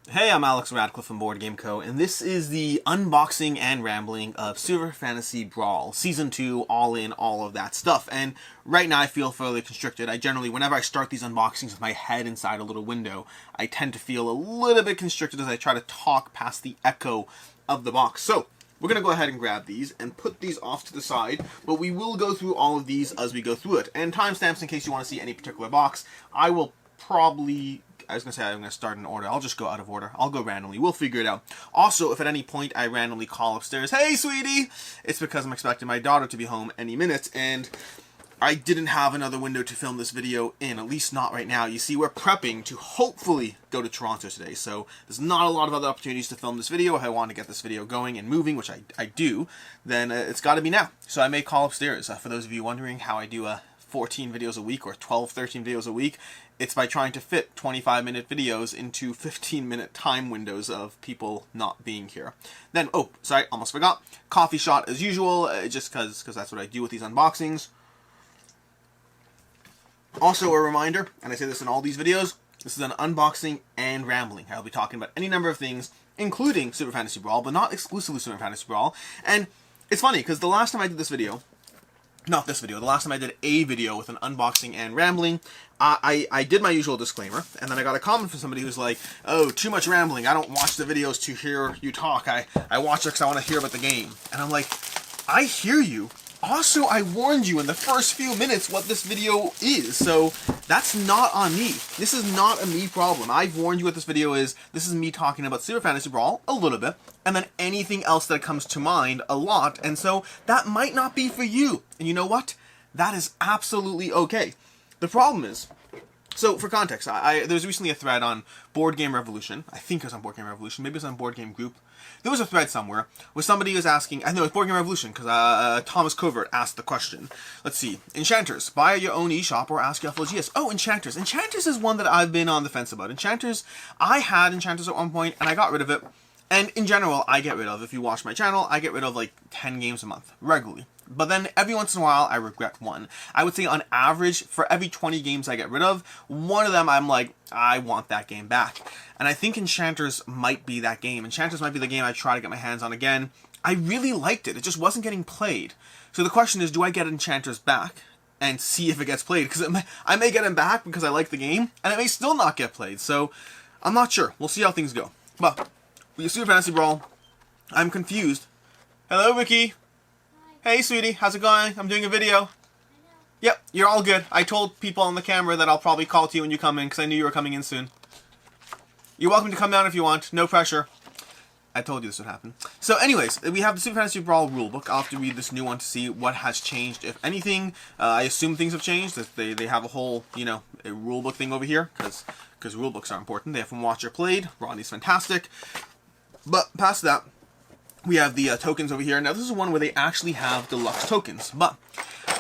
Hey, I'm Alex Radcliffe from Board Game Co., and this is the unboxing and rambling of Super Fantasy Brawl, Season 2, all in, all of that stuff. And right now I feel fairly constricted. I generally, whenever I start these unboxings with my head inside a little window, I tend to feel a little bit constricted as I try to talk past the echo of the box. So, we're going to go ahead and grab these and put these off to the side, but we will go through all of these as we go through it. And timestamps in case you want to see any particular box. I was going to say I'm going to start in order. I'll just go out of order. I'll go randomly. We'll figure it out. Also, if at any point I randomly call upstairs, "Hey, sweetie!" it's because I'm expecting my daughter to be home any minute, and I didn't have another window to film this video in, at least not right now. You see, we're prepping to hopefully go to Toronto today, so there's not a lot of other opportunities to film this video. If I want to get this video going and moving, which I do, then it's got to be now. So I may call upstairs. For those of you wondering how I do 14 videos a week or 12, 13 videos a week, it's by trying to fit 25-minute videos into 15-minute time windows of people not being here. Then, oh, sorry, almost forgot. Coffee shot as usual, just because that's what I do with these unboxings. Also a reminder, and I say this in all these videos, this is an unboxing and rambling. I'll be talking about any number of things, including Super Fantasy Brawl, but not exclusively Super Fantasy Brawl. And it's funny, because the last time I did this video, the last time I did a video with an unboxing and rambling, I did my usual disclaimer, and then I got a comment from somebody who's like, "Oh, too much rambling, I don't watch the videos to hear you talk, I watch it because I want to hear about the game." And I'm like, I hear you. Also, I warned you in the first few minutes what this video is, so that's not on me. This is not a me problem. I've warned you what this video is. This is me talking about Super Fantasy Brawl a little bit, and then anything else that comes to mind a lot, and so that might not be for you. And you know what? That is absolutely okay. The problem is, so for context, there was recently a thread on Board Game Revolution. I think it was on Board Game Revolution. Maybe it was on Board Game Group. There was a thread somewhere where somebody was asking, I know it's Board Game Revolution, because Thomas Covert asked the question. Let's see. Enchanters, buy your own eShop or ask your FLGS. Oh, Enchanters. Enchanters is one that I've been on the fence about. Enchanters, I had Enchanters at one point, and I got rid of it. And in general, I get rid of, if you watch my channel, I get rid of like 10 games a month, regularly. But then every once in a while, I regret one. I would say on average, for every 20 games I get rid of, one of them I'm like, I want that game back. And I think Enchanters might be that game. Enchanters might be the game I try to get my hands on again. I really liked it. It just wasn't getting played. So the question is, do I get Enchanters back and see if it gets played? Because I may get him back because I like the game, and it may still not get played. So I'm not sure. We'll see how things go. But with Super Fantasy Brawl, I'm confused. Hello, Ricky. Hey, sweetie, how's it going? I'm doing a video. Yep, you're all good. I told people on the camera that I'll probably call to you when you come in, because I knew you were coming in soon. You're welcome to come down if you want. No pressure. I told you this would happen. So anyways, we have the Super Fantasy Brawl rulebook. I'll have to read this new one to see what has changed, if anything. I assume things have changed. That they have a whole, a rulebook thing over here, because rulebooks are important. They have from Watcher Played. Ronnie's fantastic. But past that, we have the tokens over here. Now, this is one where they actually have deluxe tokens, but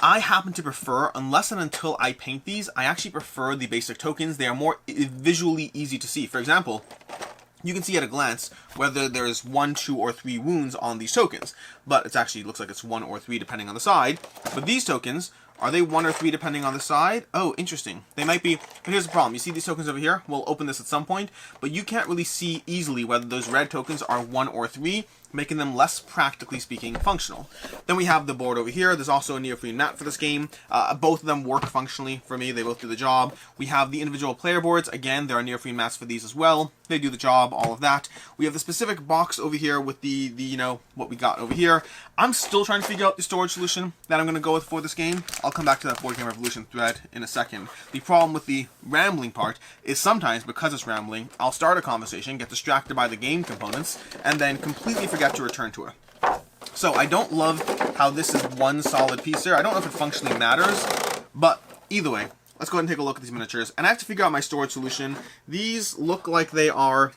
I happen to prefer, unless and until I paint these, I actually prefer the basic tokens. They are more visually easy to see. For example, you can see at a glance whether there's 1, 2, or 3 wounds on these tokens, but it actually looks like it's 1 or 3 depending on the side. But these tokens, are they 1 or 3 depending on the side? Oh, interesting. They might be, but here's the problem. You see these tokens over here? We'll open this at some point, but you can't really see easily whether those red tokens are 1 or 3, making them less, practically speaking, functional. Then we have the board over here. There's also a neoprene mat for this game. Both of them work functionally for me. They both do the job. We have the individual player boards. Again, there are neoprene mats for these as well. They do the job, all of that. We have the specific box over here with the what we got over here. I'm still trying to figure out the storage solution that I'm going to go with for this game. I'll come back to that Board Game Revolution thread in a second. The problem with the rambling part is sometimes, because it's rambling, I'll start a conversation, get distracted by the game components, and then completely forget to return to it. So I don't love how this is one solid piece here. I don't know if it functionally matters, but either way, let's go ahead and take a look at these miniatures. And I have to figure out my storage solution. These look like they are,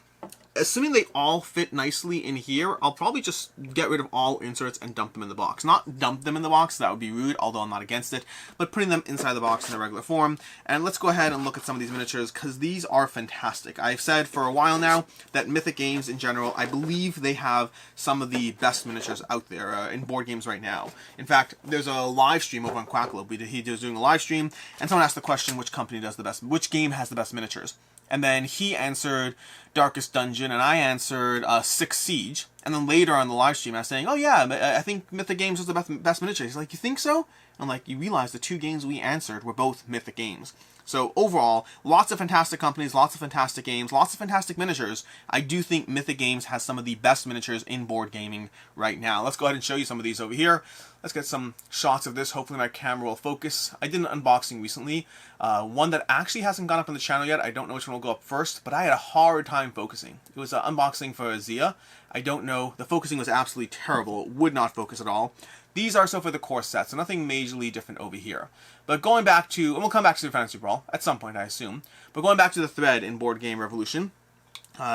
assuming they all fit nicely in here, I'll probably just get rid of all inserts and dump them in the box. Not dump them in the box, that would be rude, although I'm not against it, but putting them inside the box in a regular form. And let's go ahead and look at some of these miniatures, because these are fantastic. I've said for a while now that Mythic Games in general, I believe they have some of the best miniatures out there in board games right now. In fact, there's a live stream over on Quackalope. He was doing a live stream, and someone asked the question, which company does the best, which game has the best miniatures? And then he answered, Darkest Dungeon, and I answered Six Siege. And then later on the live stream, I was saying, oh yeah, I think Mythic Games was the best miniature. He's like, you think so? I'm like, you realize the 2 games we answered were both Mythic Games. So overall, lots of fantastic companies, lots of fantastic games, lots of fantastic miniatures. I do think Mythic Games has some of the best miniatures in board gaming right now. Let's go ahead and show you some of these over here. Let's get some shots of this. Hopefully my camera will focus. I did an unboxing recently. One that actually hasn't gone up on the channel yet. I don't know which one will go up first, but I had a hard time focusing. It was an unboxing for Zia. I don't know. The focusing was absolutely terrible. It would not focus at all. These are so for the core set, so nothing majorly different over here. But going back to, and we'll come back to Super Fantasy Brawl at some point, I assume. But going back to the thread in Board Game Revolution,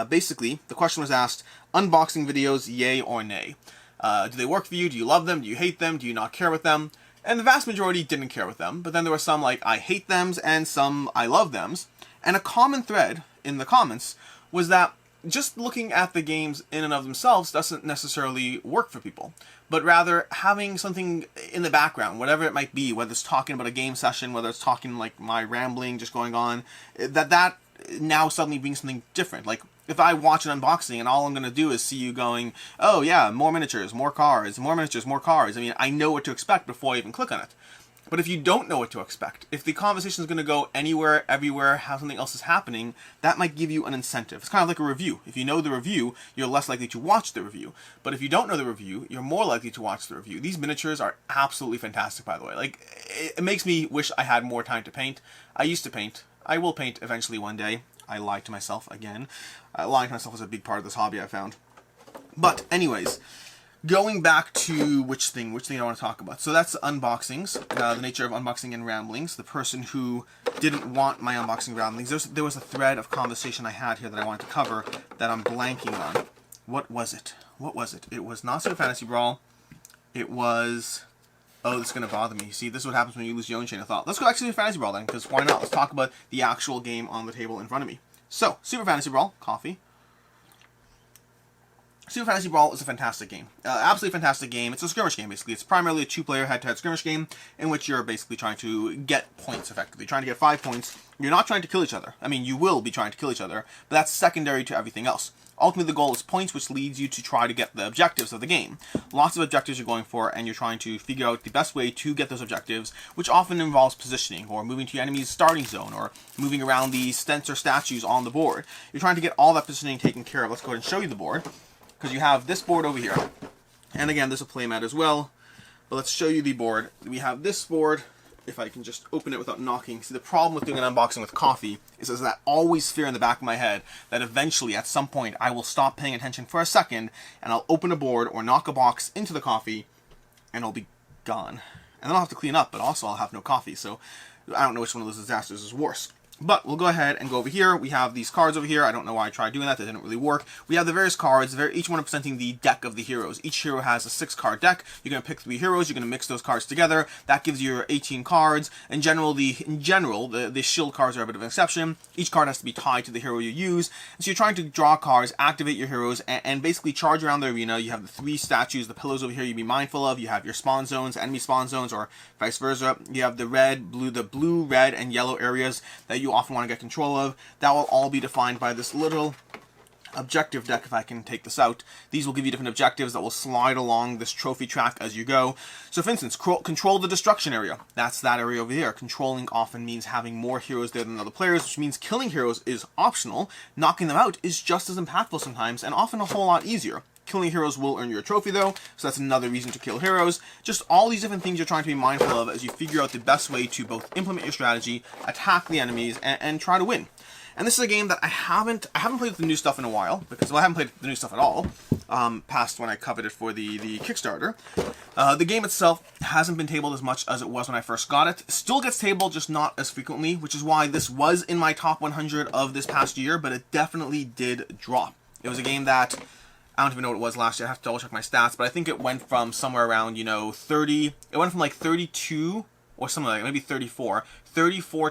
basically, the question was asked, unboxing videos, yay or nay? Do they work for you? Do you love them? Do you hate them? Do you not care with them? And the vast majority didn't care with them. But then there were some like, I hate thems, and some I love thems. And a common thread in the comments was that just looking at the games in and of themselves doesn't necessarily work for people, but rather having something in the background, whatever it might be, whether it's talking about a game session, whether it's talking like my rambling just going on, that now suddenly brings something different. Like if I watch an unboxing and all I'm going to do is see you going, oh yeah, more miniatures, more cards, more miniatures, more cards. I mean, I know what to expect before I even click on it. But if you don't know what to expect, if the conversation is going to go anywhere, everywhere, how something else is happening, that might give you an incentive. It's kind of like a review. If you know the review, you're less likely to watch the review. But if you don't know the review, you're more likely to watch the review. These miniatures are absolutely fantastic, by the way. Like, it makes me wish I had more time to paint. I used to paint. I will paint eventually one day. I lied to myself again. Lying to myself is a big part of this hobby, I found. But anyways, going back to which thing I want to talk about. So that's unboxings, the nature of unboxing and ramblings. The person who didn't want my unboxing ramblings, there was a thread of conversation I had here that I wanted to cover that I'm blanking on. What was it? What was it? It was not Super Fantasy Brawl. It was... Oh, this is going to bother me. See, this is what happens when you lose your own chain of thought. Let's go back to Super Fantasy Brawl then, because why not? Let's talk about the actual game on the table in front of me. So, Super Fantasy Brawl, coffee. Super Fantasy Brawl is a fantastic game. Absolutely fantastic game. It's a skirmish game, basically. It's primarily a 2-player head-to-head skirmish game in which you're basically trying to get points, effectively. Trying to get 5 points. You're not trying to kill each other. I mean, you will be trying to kill each other, but that's secondary to everything else. Ultimately, the goal is points, which leads you to try to get the objectives of the game. Lots of objectives you're going for, and you're trying to figure out the best way to get those objectives, which often involves positioning, or moving to your enemy's starting zone, or moving around the stents or statues on the board. You're trying to get all that positioning taken care of. Let's go ahead and show you the board, because you have this board over here. And again, there's a playmat as well, but let's show you the board. We have this board. If I can just open it without knocking. See, the problem with doing an unboxing with coffee is there's that always fear in the back of my head that eventually, at some point, I will stop paying attention for a second, and I'll open a board or knock a box into the coffee, and it'll be gone. And then I'll have to clean up, but also I'll have no coffee, so I don't know which one of those disasters is worse. But we'll go ahead and go over here. We have these cards over here. I don't know why I tried doing that. That didn't really work. We have the various cards, each one representing the deck of the heroes. Each hero has a 6-card deck. You're going to pick 3 heroes. You're going to mix those cards together. That gives you your 18 cards. In general, the shield cards are a bit of an exception. Each card has to be tied to the hero you use. And so you're trying to draw cards, activate your heroes, and basically charge around the arena. You have the 3 statues, the pillars over here you be mindful of. You have your spawn zones, enemy spawn zones, or vice versa. You have the blue, red, and yellow areas that you often want to get control of. That will all be defined by this little objective deck, if I can take this out. These will give you different objectives that will slide along this trophy track as you go. So for instance, control the destruction area. That's that area over here. Controlling often means having more heroes there than other players, which means killing heroes is optional. Knocking them out is just as impactful sometimes, and often a whole lot easier. Killing heroes will earn you a trophy though, so that's another reason to kill heroes. Just all these different things you're trying to be mindful of as you figure out the best way to both implement your strategy, attack the enemies, and try to win. And this is a game that I haven't played with the new stuff in a while, because, well, I haven't played the new stuff at all, past when I covered it for the Kickstarter. The game itself hasn't been tabled as much as it was when I first got it. Still gets tabled, just not as frequently, which is why this was in my top 100 of this past year, but it definitely did drop. It was a game that... I don't even know what it was last year. I have to double check my stats, but I think it went from somewhere around, 30. It went from like 32 or something like that, maybe 34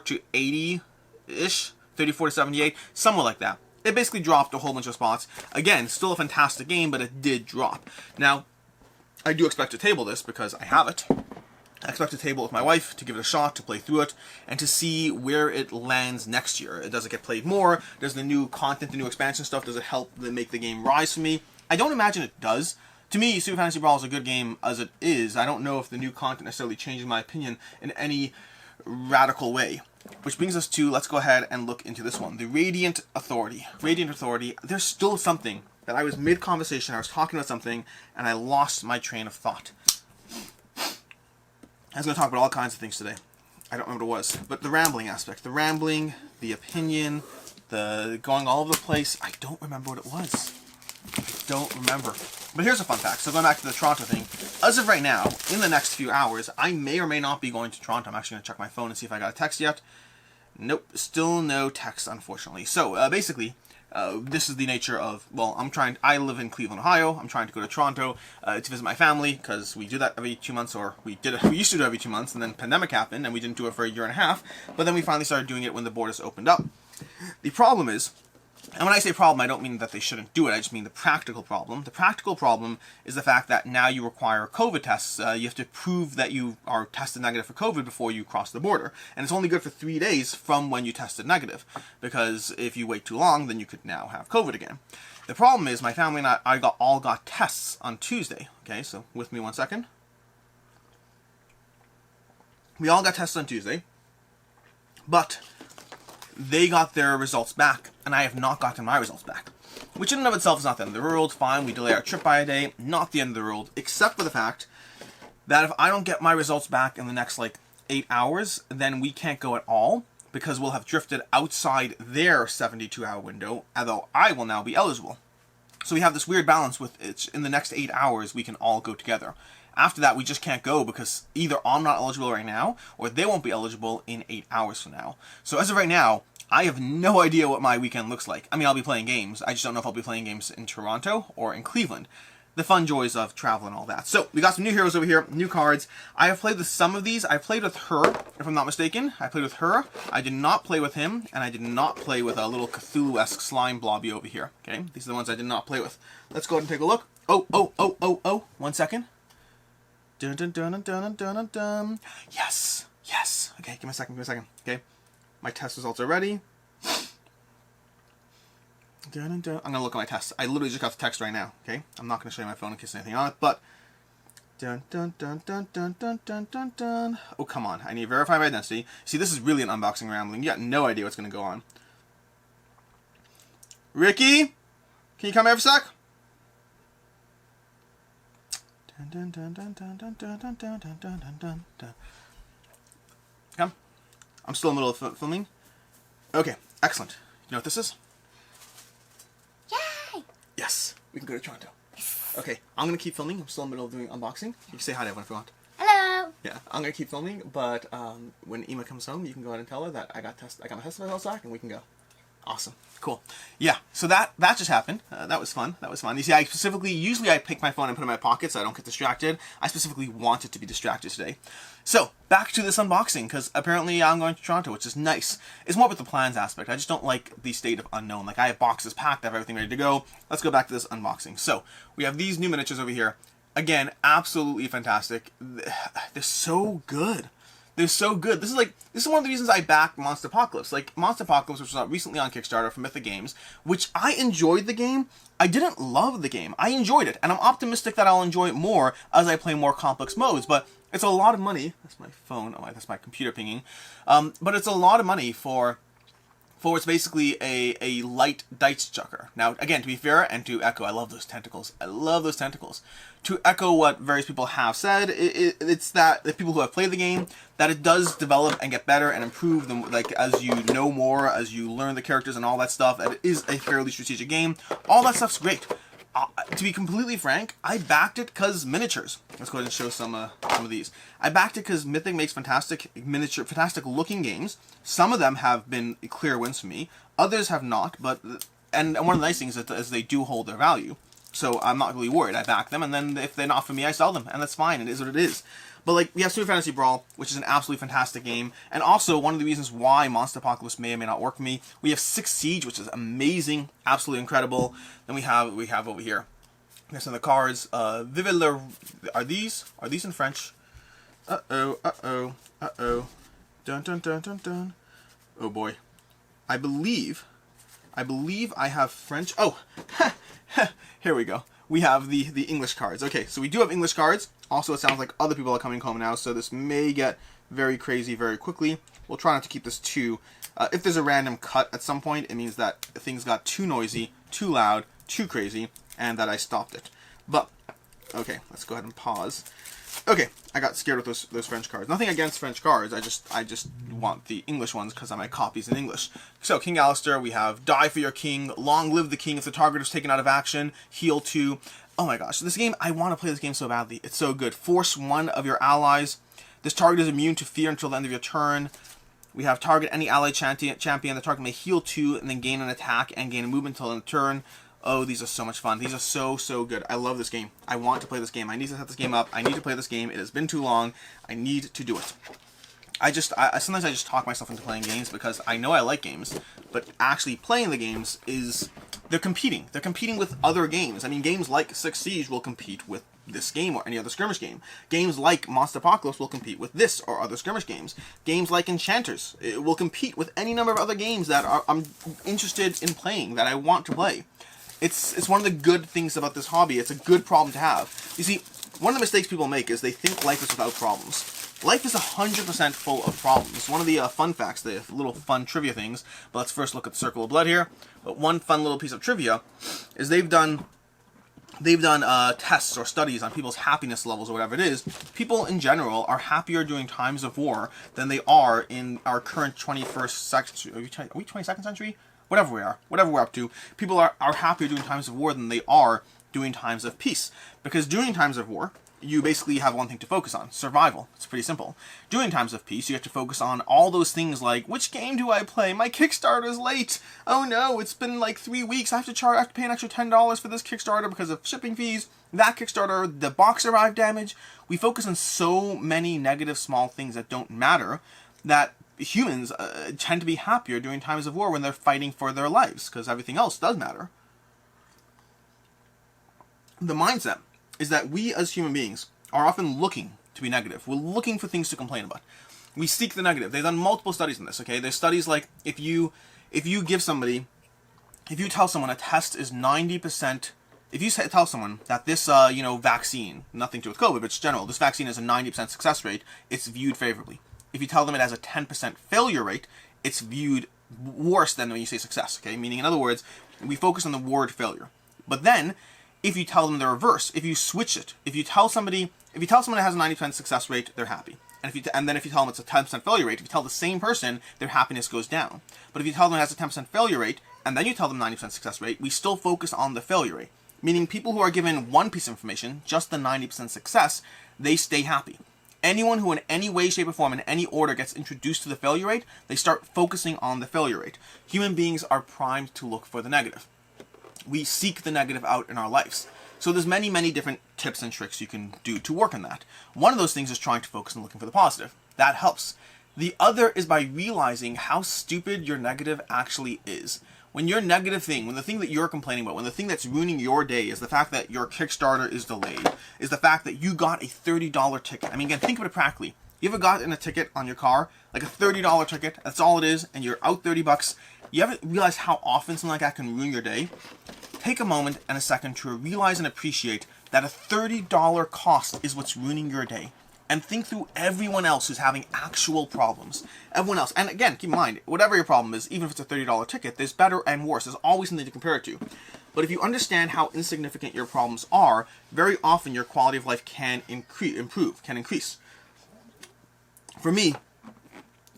to 80-ish, 34 to 78, somewhere like that. It basically dropped a whole bunch of spots. Again, still a fantastic game, but it did drop. Now, I do expect to table this because I have it. I expect to table with my wife to give it a shot, to play through it, and to see where it lands next year. Does it get played more? Does the new content, the new expansion stuff, does it help make the game rise for me? I don't imagine it does. To me, Super Fantasy Brawl is a good game as it is. I don't know if the new content necessarily changes my opinion in any radical way. Which brings us to, let's go ahead and look into this one. The Radiant Authority. Radiant Authority, there's still something that I was mid-conversation, I was talking about something, and I lost my train of thought. I was going to talk about all kinds of things today. I don't remember what it was. But the rambling aspect. The rambling, the opinion, the going all over the place. I don't remember what it was. I don't remember. But here's a fun fact. So going back to the Toronto thing. As of right now, in the next few hours, I may or may not be going to Toronto. I'm actually going to check my phone and see if I got a text yet. Nope. Still no text, unfortunately. So, basically, this is the nature of, well, I live in Cleveland, Ohio. I'm trying to go to Toronto to visit my family, because we do that every 2 months, or we used to do it every 2 months, and then pandemic happened, and we didn't do it for a year and a half, but then we finally started doing it when the borders opened up. The problem is, and when I say problem, I don't mean that they shouldn't do it, I just mean the practical problem. The practical problem is the fact that now you require COVID tests. You have to prove that you are tested negative for COVID before you cross the border. And it's only good for 3 days from when you tested negative, because if you wait too long, then you could now have COVID again. The problem is, my family and I all got tests on Tuesday. Okay, so with me 1 second. We all got tests on Tuesday, but they got their results back, and I have not gotten my results back. Which in and of itself is not the end of the world. Fine, we delay our trip by a day. Not the end of the world, except for the fact that if I don't get my results back in the next, 8 hours, then we can't go at all, because we'll have drifted outside their 72-hour window, although I will now be eligible. So we have this weird balance with it. In the next 8 hours, we can all go together. After that, we just can't go because either I'm not eligible right now, or they won't be eligible in 8 hours from now. So as of right now, I have no idea what my weekend looks like. I mean, I'll be playing games. I just don't know if I'll be playing games in Toronto or in Cleveland. The fun joys of travel and all that. So, we got some new heroes over here, new cards. I have played with some of these. I played with her, if I'm not mistaken. I played with her. I did not play with him, and I did not play with a little Cthulhu-esque slime blobby over here. Okay, these are the ones I did not play with. Let's go ahead and take a look. Oh, 1 second. Dun dun dun dun dun dun dun. Yes. Okay, give me a second. Okay, my test results are ready. I'm gonna look at my tests. I literally just got the text right now. Okay, I'm not gonna show you my phone in case there's anything on it, but dun dun dun dun dun dun dun dun dun. Oh, come on! I need to verify my identity. See, this is really an unboxing rambling. You got no idea what's gonna go on. Ricky, can you come here for a sec? Dun dun dun dun dun dun dun dun dun dun dun dun. Come. I'm still in the middle of filming. Okay, excellent. You know what this is? Yay! Yes, we can go to Toronto. Okay, I'm gonna keep filming. I'm still in the middle of doing unboxing. You can say hi to everyone if you want. Hello! Yeah, I'm gonna keep filming, but when Ema comes home, you can go ahead and tell her that I got my test results back, and we can go. Awesome. Cool. Yeah, so that just happened. That was fun. You see, usually I pick my phone and put it in my pocket so I don't get distracted. I specifically wanted to be distracted today. So, back to this unboxing, because apparently I'm going to Toronto, which is nice. It's more with the plans aspect. I just don't like the state of unknown. I have boxes packed, I have everything ready to go. Let's go back to this unboxing. So, we have these new miniatures over here. Again, absolutely fantastic. They're so good. They're so good. This is one of the reasons I backed Monster Apocalypse. Monster Apocalypse, which was out recently on Kickstarter from Mythic Games, which I enjoyed the game. I didn't love the game. I enjoyed it, and I'm optimistic that I'll enjoy it more as I play more complex modes, but it's a lot of money. That's my phone. Oh, that's my computer pinging. But it's a lot of money for it's basically a light dice chucker. Now, again, to be fair and to echo, I love those tentacles. To echo what various people have said, it's that the people who have played the game, that it does develop and get better and improve them, as you know more, as you learn the characters and all that stuff, and it is a fairly strategic game. All that stuff's great. To be completely frank, I backed it because miniatures. Let's go ahead and show some of these. I backed it because Mythic makes fantastic looking games. Some of them have been clear wins for me. Others have not, and one of the nice things is they do hold their value. So I'm not really worried. I back them, and then if they're not for me, I sell them, and that's fine. It is what it is. But we have Super Fantasy Brawl, which is an absolutely fantastic game, and also one of the reasons why Monster Apocalypse may or may not work for me. We have 6 Siege, which is amazing, absolutely incredible. Then we have over here. There's some of the cards. Vivid Le... Are these in French? Uh-oh, uh-oh, uh-oh. Dun, dun, dun, dun, dun. Oh, boy. I believe I have French. Oh, here we go. We have the English cards. Okay, so we do have English cards. Also, it sounds like other people are coming home now, so this may get very crazy very quickly. We'll try not to keep this too... if there's a random cut at some point, it means that things got too noisy, too loud, too crazy, and that I stopped it. But, okay, let's go ahead and pause. Okay, I got scared with those French cards. Nothing against French cards, I just want the English ones because my copy's in English. So, King Alistair, we have Die for your king, Long live the king if the target is taken out of action, Heal 2. Oh my gosh, this game, I want to play this game so badly. It's so good. Force 1 of your allies. This target is immune to fear until the end of your turn. We have target any allied champion. The target may heal 2 and then gain an attack and gain a movement until the end of the turn. Oh, these are so much fun. These are so good. I love this game. I want to play this game. I need to set this game up. I need to play this game. It has been too long. I need to do it. Sometimes I just talk myself into playing games because I know I like games, but actually playing the games is... They're competing. They're competing with other games. I mean, games like 6 Siege will compete with this game or any other skirmish game. Games like Monster Apocalypse will compete with this or other skirmish games. Games like Enchanters will compete with any number of other games that I'm interested in playing, that I want to play. It's one of the good things about this hobby. It's a good problem to have. You see, one of the mistakes people make is they think life is without problems. Life is 100% full of problems. One of the fun facts, the little fun trivia things, but let's first look at the Circle of Blood here. But one fun little piece of trivia is they've done tests or studies on people's happiness levels or whatever it is. People in general are happier during times of war than they are in our current 21st century. Are we 22nd century? Whatever we are, whatever we're up to, people are happier during times of war than they are during times of peace. Because during times of war, you basically have one thing to focus on, survival. It's pretty simple. During times of peace, you have to focus on all those things like, which game do I play? My Kickstarter's late. Oh no, it's been like 3 weeks. I have to pay an extra $10 for this Kickstarter because of shipping fees. That Kickstarter, the box arrived damaged. We focus on so many negative small things that don't matter that humans tend to be happier during times of war when they're fighting for their lives, because everything else does matter. The mindset is that we as human beings are often looking to be negative. We're looking for things to complain about. We seek the negative. They've done multiple studies on this, okay? There's studies like if you tell someone a test is 90%, if you tell someone that this, vaccine, nothing to do with COVID, but it's general, this vaccine has a 90% success rate, it's viewed favorably. If you tell them it has a 10% failure rate, it's viewed worse than when you say success, okay? Meaning, in other words, we focus on the word failure. But then, if you tell them the reverse, if you switch it, if you tell someone it has a 90% success rate, they're happy. And then if you tell them it's a 10% failure rate, if you tell the same person, their happiness goes down. But if you tell them it has a 10% failure rate, and then you tell them 90% success rate, we still focus on the failure rate. Meaning people who are given one piece of information, just the 90% success, they stay happy. Anyone who in any way, shape, or form, in any order gets introduced to the failure rate, they start focusing on the failure rate. Human beings are primed to look for the negative. We seek the negative out in our lives. So there's many, many different tips and tricks you can do to work on that. One of those things is trying to focus on looking for the positive. That helps. The other is by realizing how stupid your negative actually is. When your negative thing, when the thing that you're complaining about, when the thing that's ruining your day is the fact that your Kickstarter is delayed, is the fact that you got a $30 ticket. I mean, again, think of it practically. You ever gotten a ticket on your car, like a $30 ticket, that's all it is, and you're out $30? You ever realize how often something like that can ruin your day? Take a moment and a second to realize and appreciate that a $30 cost is what's ruining your day. And think through everyone else who's having actual problems. Everyone else. And again, keep in mind, whatever your problem is, even if it's a $30 ticket, there's better and worse. There's always something to compare it to. But if you understand how insignificant your problems are, very often your quality of life can increase. For me,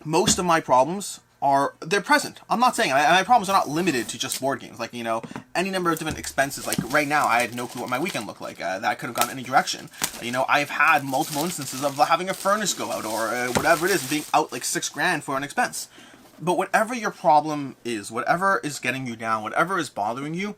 most of my problems they're present. I'm not saying, my problems are not limited to just board games. Like, any number of different expenses. Like, right now, I had no clue what my weekend looked like. That could have gone any direction. I've had multiple instances of having a furnace go out, or whatever it is, being out like $6,000 for an expense. But whatever your problem is, whatever is getting you down, whatever is bothering you,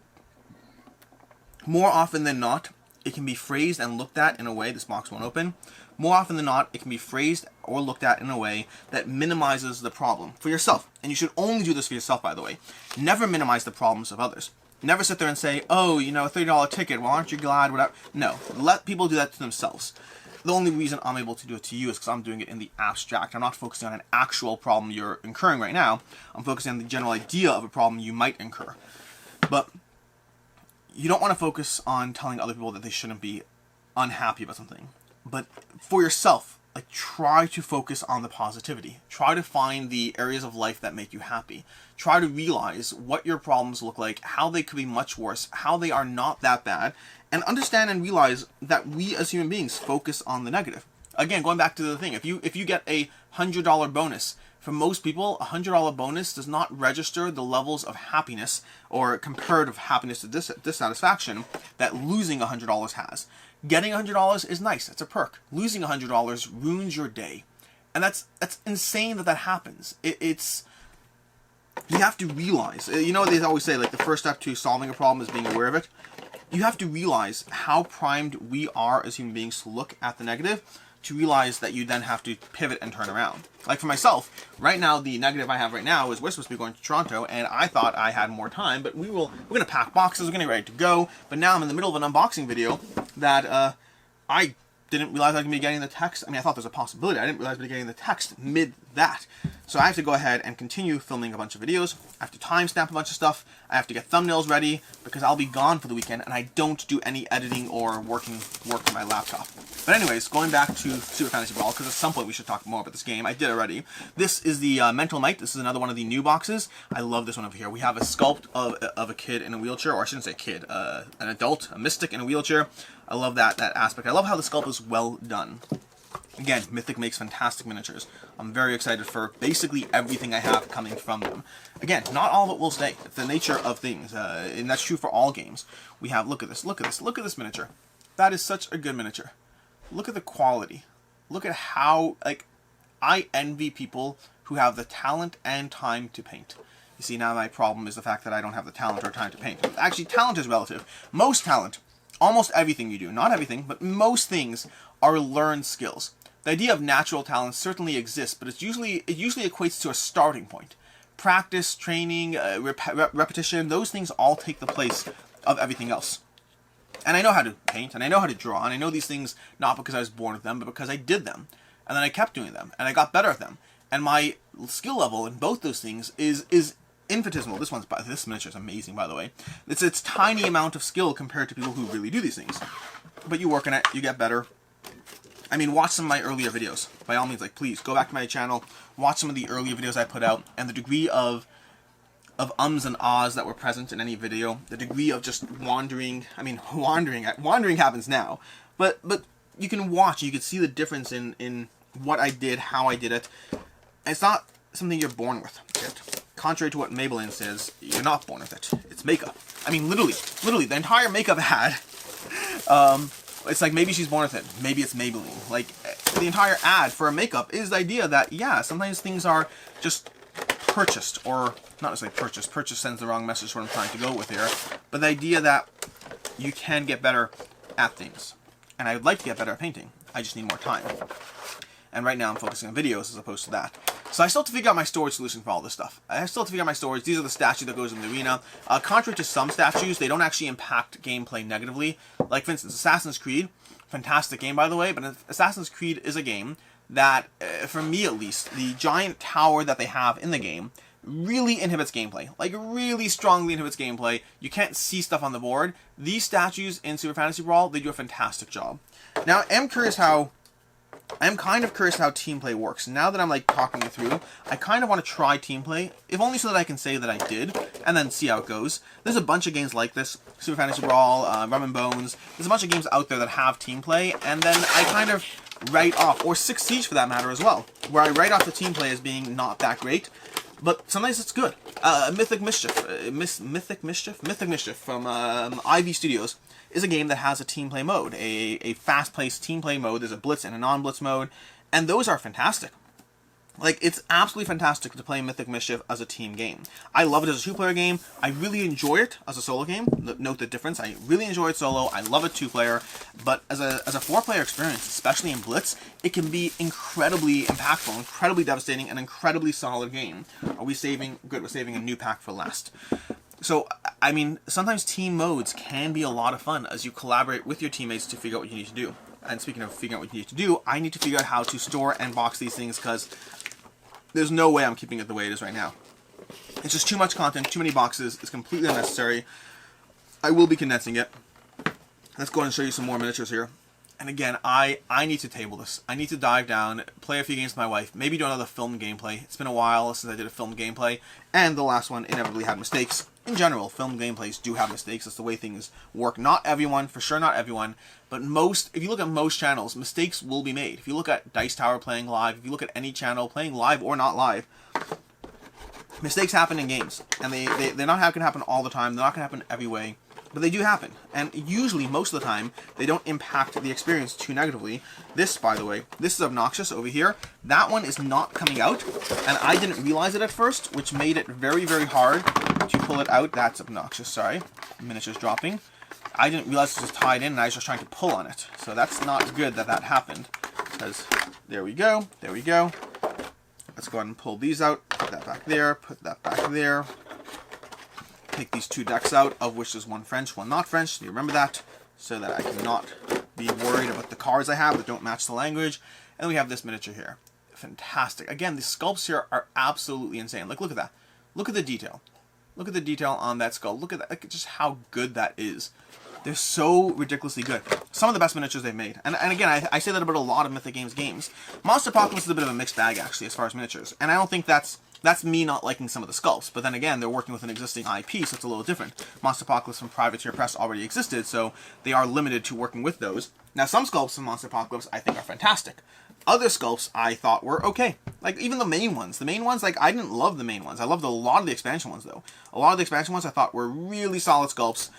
more often than not, it can be phrased and looked at in a way, this box won't open, more often than not, it can be phrased or looked at in a way that minimizes the problem for yourself. And you should only do this for yourself, by the way. Never minimize the problems of others. Never sit there and say, oh, a $30 ticket, well, aren't you glad, whatever. No, let people do that to themselves. the only reason I'm able to do it to you is because I'm doing it in the abstract. I'm not focusing on an actual problem you're incurring right now. I'm focusing on the general idea of a problem you might incur. But you don't want to focus on telling other people that they shouldn't be unhappy about something. But for yourself, like, try to focus on the positivity. Try to find the areas of life that make you happy. Try to realize what your problems look like, how they could be much worse, how they are not that bad, and understand and realize that we as human beings focus on the negative. Again, going back to the thing, if you get a $100 bonus, for most people, a $100 bonus does not register the levels of happiness or comparative happiness to dissatisfaction that losing $100 has. Getting $100 is nice, it's a perk. Losing $100 ruins your day. And that's insane that happens. It's you have to realize, you know what they always say, like, the first step to solving a problem is being aware of it. You have to realize how primed we are as human beings to look at the negative, to realize that you then have to pivot and turn around. Like for myself, right now, the negative I have right now is we're supposed to be going to Toronto, and I thought I had more time, but we're going to pack boxes, we're going to get ready to go, but now I'm in the middle of an unboxing video that I didn't realize I was going to be getting the text. I mean, I thought there's a possibility. I didn't realize I'd be getting the text mid that. So I have to go ahead and continue filming a bunch of videos. I have to timestamp a bunch of stuff. I have to get thumbnails ready because I'll be gone for the weekend and I don't do any editing or work on my laptop. But anyways, going back to Super Fantasy Brawl, because at some point we should talk more about this game. I did already. This is the Mental Might. This is another one of the new boxes. I love this one over here. We have a sculpt of a kid in a wheelchair, or I shouldn't say kid, an adult, a mystic in a wheelchair. I love that aspect. I love how the sculpt is well done. Again, Mythic makes fantastic miniatures. I'm very excited for basically everything I have coming from them. Again, not all of it will stay. It's the nature of things, and that's true for all games. We have, look at this, look at this, look at this miniature. That is such a good miniature. Look at the quality. Look at how, like, I envy people who have the talent and time to paint. You see, now my problem is the fact that I don't have the talent or time to paint. Actually, talent is relative. Most talent, almost everything you do, not everything, but most things are learned skills. The idea of natural talent certainly exists, but it usually equates to a starting point. Practice, training, repetition, those things all take the place of everything else. And I know how to paint, and I know how to draw, and I know these things not because I was born with them, but because I did them. And then I kept doing them, and I got better at them. And my skill level in both those things is infinitesimal. This miniature is amazing, by the way. It's tiny amount of skill compared to people who really do these things. But you work on it, you get better. I mean, watch some of my earlier videos. By all means, like, please, go back to my channel, watch some of the earlier videos I put out, and the degree of ums and ahs that were present in any video, the degree of just wandering, I mean, wandering happens now, but you can watch, you can see the difference in what I did, how I did it. And it's not something you're born with. Yet. Contrary to what Maybelline says, you're not born with it. It's makeup. I mean, literally, the entire makeup ad, it's like, maybe she's born with it, maybe it's Maybelline. Like, the entire ad for a makeup is the idea that, yeah, sometimes things are just purchased, or not necessarily purchased. Purchase sends the wrong message for what I'm trying to go with here. But the idea that you can get better at things. And I would like to get better at painting. I just need more time. And right now I'm focusing on videos as opposed to that. So I still have to figure out my storage solution for all this stuff. I still have to figure out my storage. These are the statues that goes in the arena. Contrary to some statues, they don't actually impact gameplay negatively. Like, for instance, Assassin's Creed. Fantastic game, by the way. But Assassin's Creed is a game that, for me at least, the giant tower that they have in the game really inhibits gameplay. Like, really strongly inhibits gameplay. You can't see stuff on the board. These statues in Super Fantasy Brawl, they do a fantastic job. Now, I'm kind of curious how team play works. Now that I'm, like, talking it through, I kind of want to try team play, if only so that I can say that I did, and then see how it goes. There's a bunch of games like this, Super Fantasy Brawl, Rum and Bones. There's a bunch of games out there that have team play, and then I kind of write off, or Six Siege for that matter as well, where I write off the team play as being not that great, but sometimes it's good. Mythic Mischief from Ivy Studios is a game that has a team play mode, a fast-paced team play mode. There's a blitz and a non-blitz mode, and those are fantastic. Like, it's absolutely fantastic to play Mythic Mischief as a team game. I love it as a two-player game. I really enjoy it as a solo game. Note the difference. I really enjoy it solo. I love it two-player. But as a four-player experience, especially in Blitz, it can be incredibly impactful, incredibly devastating, an incredibly solid game. Are we saving? Good, we're saving a new pack for last. So, I mean, sometimes team modes can be a lot of fun as you collaborate with your teammates to figure out what you need to do. And speaking of figuring out what you need to do, I need to figure out how to store and box these things, because there's no way I'm keeping it the way it is right now. It's just too much content, too many boxes. It's completely unnecessary. I will be condensing it. Let's go ahead and show you some more miniatures here. And again, I need to table this. I need to dive down, play a few games with my wife, maybe do another filmed gameplay. It's been a while since I did a filmed gameplay, and the last one inevitably had mistakes. In general, filmed gameplays do have mistakes. That's the way things work. Not everyone, for sure not everyone, but most, if you look at most channels, mistakes will be made. If you look at Dice Tower playing live, if you look at any channel playing live or not live, mistakes happen in games. And they're not going to happen all the time. They're not going to happen every way. But they do happen, and usually, most of the time, they don't impact the experience too negatively. This, by the way, this is obnoxious over here. That one is not coming out, and I didn't realize it at first, which made it very, very hard to pull it out. That's obnoxious, sorry. Miniature's dropping. I didn't realize it was tied in, and I was just trying to pull on it. So that's not good that that happened, because there we go, there we go. Let's go ahead and pull these out, put that back there, put that back there. Take these two decks out, of which there's one French, one not French. You remember that, so that I cannot be worried about the cards I have that don't match the language. And we have this miniature here. Fantastic. Again, the sculpts here are absolutely insane. Like, look at that. Look at the detail. Look at the detail on that skull. Look at that. Like, just how good that is. They're so ridiculously good. Some of the best miniatures they've made. And again, I say that about a lot of Mythic Games games. Monster Apocalypse is a bit of a mixed bag, actually, as far as miniatures. And I don't think that's me not liking some of the sculpts. But then again, they're working with an existing IP, so it's a little different. Monster Apocalypse from Privateer Press already existed, so they are limited to working with those. Now, some sculpts from Monster Apocalypse I think are fantastic. Other sculpts I thought were okay. Like, even the main ones. The main ones, like, I didn't love the main ones. I loved a lot of the expansion ones, though. A lot of the expansion ones I thought were really solid sculpts.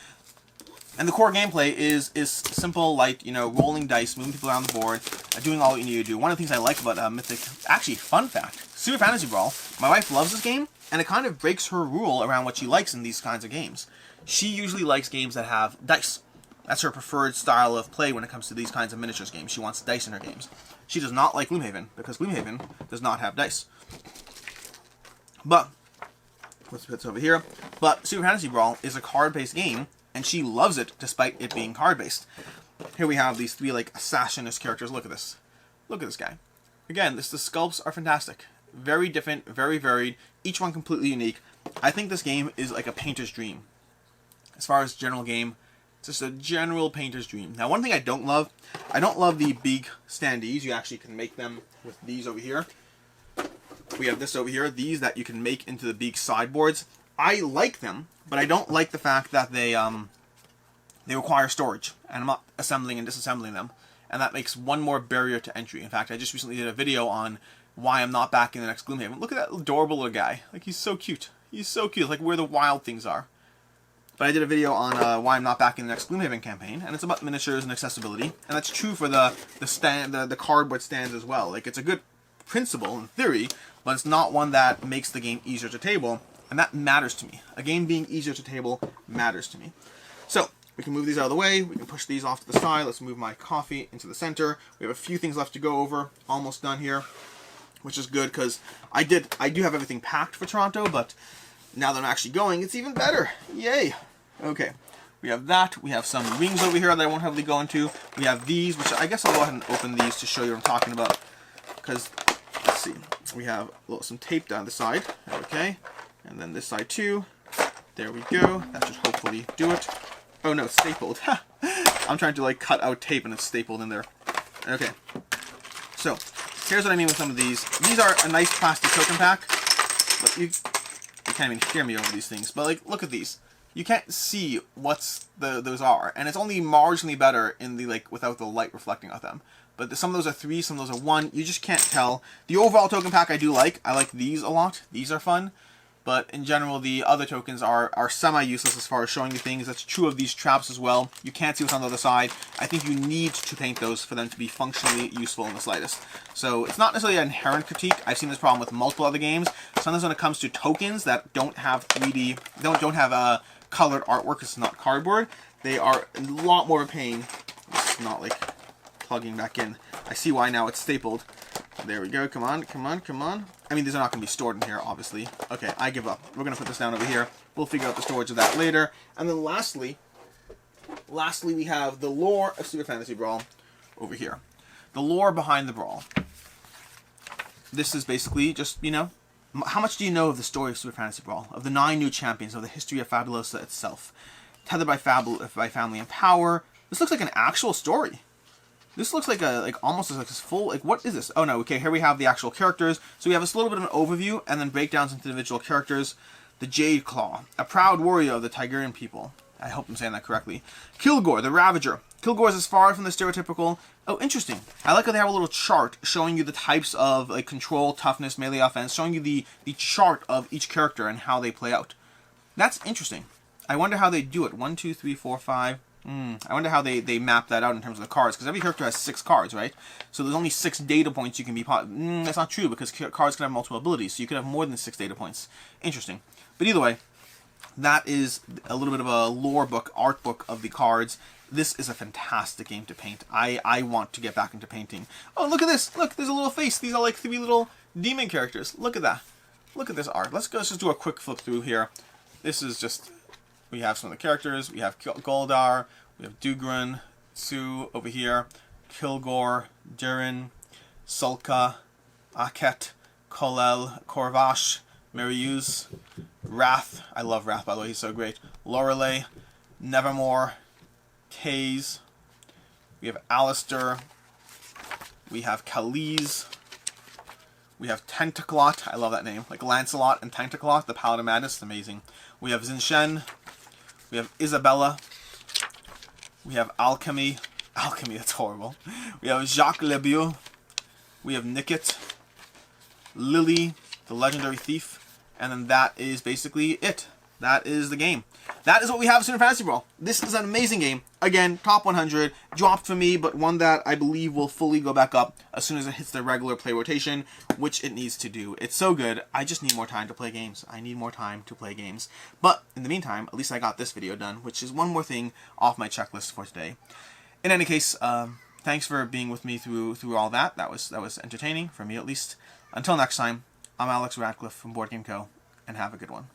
And the core gameplay is simple, like, you know, rolling dice, moving people around the board, doing all you need to do. One of the things I like about Mythic, actually, fun fact, Super Fantasy Brawl, my wife loves this game, and it kind of breaks her rule around what she likes in these kinds of games. She usually likes games that have dice. That's her preferred style of play when it comes to these kinds of miniatures games. She wants dice in her games. She does not like Gloomhaven, because Gloomhaven does not have dice. But, let's put this over here. But Super Fantasy Brawl is a card-based game, and she loves it despite it being card-based. Here we have these three, like, assassinist characters. Look at this. Look at this guy. Again, the sculpts are fantastic. Very different, very varied, each one completely unique. I think this game is like a painter's dream. As far as general game, it's just a general painter's dream. Now, one thing I don't love the big standees. You actually can make them with these over here. We have this over here, these that you can make into the big sideboards. I like them, but I don't like the fact that they require storage, and I'm not assembling and disassembling them, and that makes one more barrier to entry. In fact, I just recently did a video on why I'm not back in the next Gloomhaven. Look at that adorable little guy. Like, he's so cute. He's so cute, like where the wild things are. But I did a video on why I'm not back in the next Gloomhaven campaign, and it's about miniatures and accessibility, and that's true for the cardboard stands as well. Like, it's a good principle in theory, but it's not one that makes the game easier to table, and that matters to me. A game being easier to table matters to me. So, we can move these out of the way, we can push these off to the side, let's move my coffee into the center. We have a few things left to go over, almost done here, which is good, because I do have everything packed for Toronto, but now that I'm actually going, it's even better. Yay! Okay, we have that, we have some rings over here that I won't heavily go into, we have these, which I guess I'll go ahead and open these to show you what I'm talking about, because, let's see, we have some tape down the side, okay, and then this side too, there we go, that should hopefully do it. Oh no, it's stapled. I'm trying to like cut out tape and it's stapled in there. Okay, so here's what I mean with some of these. These are a nice plastic token pack, but you can't even hear me over these things. But like, look at these. You can't see what's those are, and it's only marginally better in the like without the light reflecting off them. But some of those are 3, some of those are 1. You just can't tell. The overall token pack I do like. I like these a lot. These are fun. But in general, the other tokens are semi-useless as far as showing you things. That's true of these traps as well. You can't see what's on the other side. I think you need to paint those for them to be functionally useful in the slightest. So it's not necessarily an inherent critique. I've seen this problem with multiple other games. Sometimes when it comes to tokens that don't have 3D, don't have colored artwork, it's not cardboard, they are a lot more of a pain. It's not like plugging back in. I see why now it's stapled. There we go. Come on, come on, come on. I mean, these are not going to be stored in here, obviously. Okay, I give up. We're going to put this down over here. We'll figure out the storage of that later. And then lastly, we have the lore of Super Fantasy Brawl, over here. The lore behind the Brawl. This is basically just, you know, how much do you know of the story of Super Fantasy Brawl, of the 9 new champions, of the history of Fabulosa itself? Tethered by family and power. This looks like an actual story. This looks like almost like this full, what is this? Oh no, okay, here we have the actual characters. So we have this little bit of an overview and then breakdowns into individual characters. The Jade Claw, a proud warrior of the Tigerian people. I hope I'm saying that correctly. Kilgore, the Ravager. Kilgore is as far from the stereotypical. Oh, interesting. I like how they have a little chart showing you the types of like control, toughness, melee offense, showing you the chart of each character and how they play out. That's interesting. I wonder how they do it. 1, 2, 3, 4, 5. I wonder how they map that out in terms of the cards, because every character has 6 cards, right? So there's only 6 data points you can be... that's not true, because cards can have multiple abilities, so you could have more than 6 data points. Interesting. But either way, that is a little bit of a lore book, art book of the cards. This is a fantastic game to paint. I want to get back into painting. Oh, look at this! Look, there's a little face. These are like 3 little demon characters. Look at that. Look at this art. Let's just do a quick flip through here. This is just... We have some of the characters. We have Goldar. We have Dugran, Sue over here, Kilgore, Durin, Sulka, Aket, Kolel, Korvash, Mariuse, Wrath. I love Wrath, by the way. He's so great. Lorelei, Nevermore, Kaze. We have Alistair. We have Khalees. We have Tentaclot. I love that name. Like Lancelot and Tentaclot, the Paladin Madness. It's amazing. We have Zinshen. We have Isabella. We have Alchemy. Alchemy, that's horrible. We have Jacques Lebeau. We have Nicket. Lily, the legendary thief. And then that is basically it. That is the game. That is what we have in Super Fantasy Brawl. This is an amazing game. Again, top 100. Dropped for me, but one that I believe will fully go back up as soon as it hits the regular play rotation, which it needs to do. It's so good. I just need more time to play games. I need more time to play games. But in the meantime, at least I got this video done, which is one more thing off my checklist for today. In any case, thanks for being with me through all that. That was entertaining, for me at least. Until next time, I'm Alex Radcliffe from Board Game Co., and have a good one.